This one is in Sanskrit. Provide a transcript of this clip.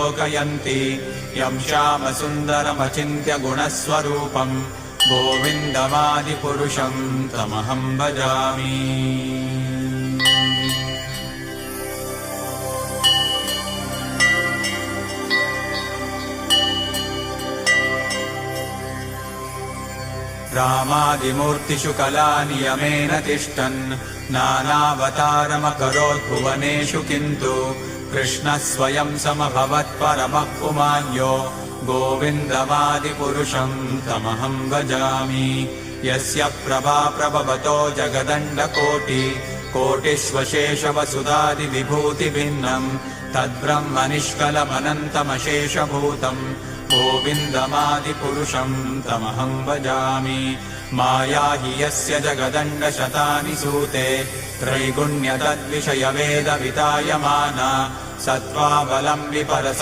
लोकयन्ति यं श्यामसुन्दरमचिन्त्य गुणस्वरूपम् गोविन्दमादिपुरुषं तमहं भजामि। रामादिमूर्तिषु कलानियमेन तिष्ठन् नानावतारमकरोत् भुवनेषु किन्तु कृष्णः स्वयं समभवत् परमः पुमान्यो गोविन्दमादिपुरुषं तमहं भजामि। यस्य प्रभा प्रभवतो जगदण्डकोटिकोटिष्वशेषवसुधादिविभूतिभिन्नम् तद्ब्रह्म निष्कलमनन्तमशेषभूतम् गोविन्दमादिपुरुषं तमहं भजामि। माया हि यस्य जगदण्डशतानि सूते त्रैगुण्यतद्विषयवेदवितायमाना सत्त्वावलम्बि